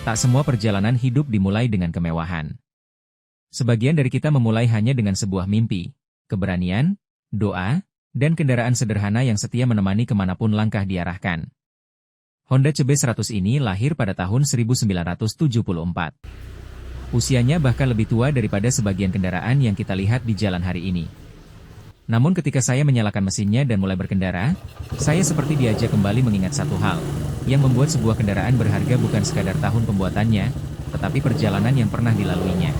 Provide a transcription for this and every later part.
Tak semua perjalanan hidup dimulai dengan kemewahan. Sebagian dari kita memulai hanya dengan sebuah mimpi, keberanian, doa, dan kendaraan sederhana yang setia menemani kemanapun langkah diarahkan. Honda CB100 ini lahir pada tahun 1974. Usianya bahkan lebih tua daripada sebagian kendaraan yang kita lihat di jalan hari ini. Namun ketika saya menyalakan mesinnya dan mulai berkendara, saya seperti diajak kembali mengingat satu hal, yang membuat sebuah kendaraan berharga bukan sekadar tahun pembuatannya, tetapi perjalanan yang pernah dilaluinya.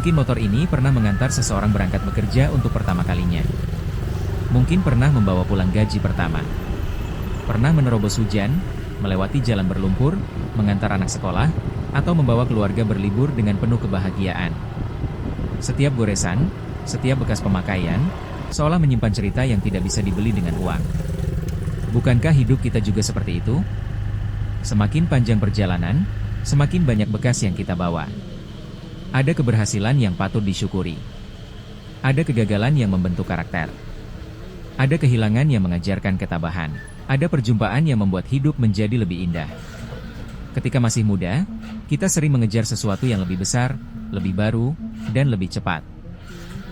Mungkin motor ini pernah mengantar seseorang berangkat bekerja untuk pertama kalinya. Mungkin pernah membawa pulang gaji pertama. Pernah menerobos hujan, melewati jalan berlumpur, mengantar anak sekolah, atau membawa keluarga berlibur dengan penuh kebahagiaan. Setiap goresan, setiap bekas pemakaian, seolah menyimpan cerita yang tidak bisa dibeli dengan uang. Bukankah hidup kita juga seperti itu? Semakin panjang perjalanan, semakin banyak bekas yang kita bawa. Ada keberhasilan yang patut disyukuri. Ada kegagalan yang membentuk karakter. Ada kehilangan yang mengajarkan ketabahan. Ada perjumpaan yang membuat hidup menjadi lebih indah. Ketika masih muda, kita sering mengejar sesuatu yang lebih besar, lebih baru, dan lebih cepat.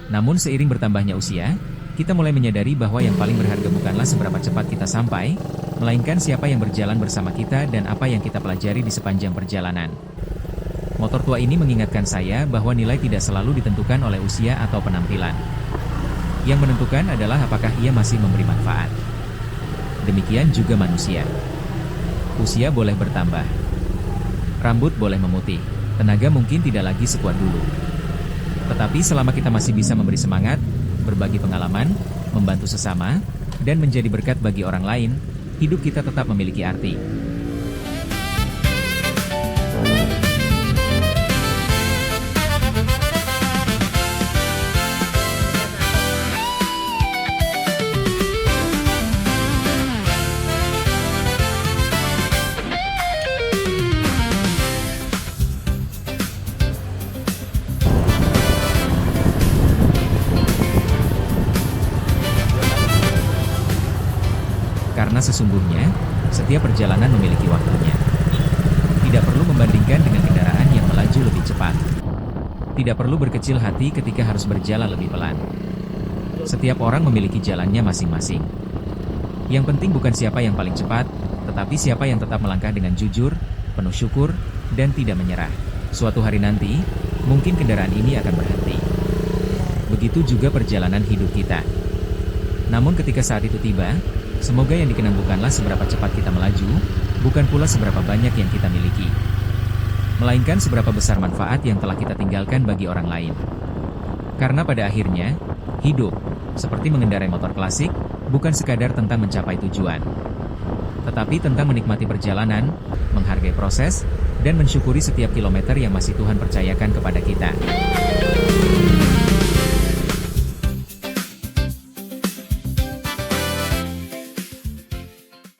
Namun seiring bertambahnya usia, kita mulai menyadari bahwa yang paling berharga bukanlah seberapa cepat kita sampai, melainkan siapa yang berjalan bersama kita dan apa yang kita pelajari di sepanjang perjalanan. Motor tua ini mengingatkan saya bahwa nilai tidak selalu ditentukan oleh usia atau penampilan. Yang menentukan adalah apakah ia masih memberi manfaat. Demikian juga manusia. Usia boleh bertambah. Rambut boleh memutih. Tenaga mungkin tidak lagi sekuat dulu. Tetapi selama kita masih bisa memberi semangat, berbagi pengalaman, membantu sesama, dan menjadi berkat bagi orang lain, hidup kita tetap memiliki arti. Karena sesungguhnya, setiap perjalanan memiliki waktunya. Tidak perlu membandingkan dengan kendaraan yang melaju lebih cepat. Tidak perlu berkecil hati ketika harus berjalan lebih pelan. Setiap orang memiliki jalannya masing-masing. Yang penting bukan siapa yang paling cepat, tetapi siapa yang tetap melangkah dengan jujur, penuh syukur, dan tidak menyerah. Suatu hari nanti, mungkin kendaraan ini akan berhenti. Begitu juga perjalanan hidup kita. Namun ketika saat itu tiba, semoga yang dikenang bukanlah seberapa cepat kita melaju, bukan pula seberapa banyak yang kita miliki, melainkan seberapa besar manfaat yang telah kita tinggalkan bagi orang lain. Karena pada akhirnya, hidup, seperti mengendarai motor klasik, bukan sekadar tentang mencapai tujuan, tetapi tentang menikmati perjalanan, menghargai proses, dan mensyukuri setiap kilometer yang masih Tuhan percayakan kepada kita.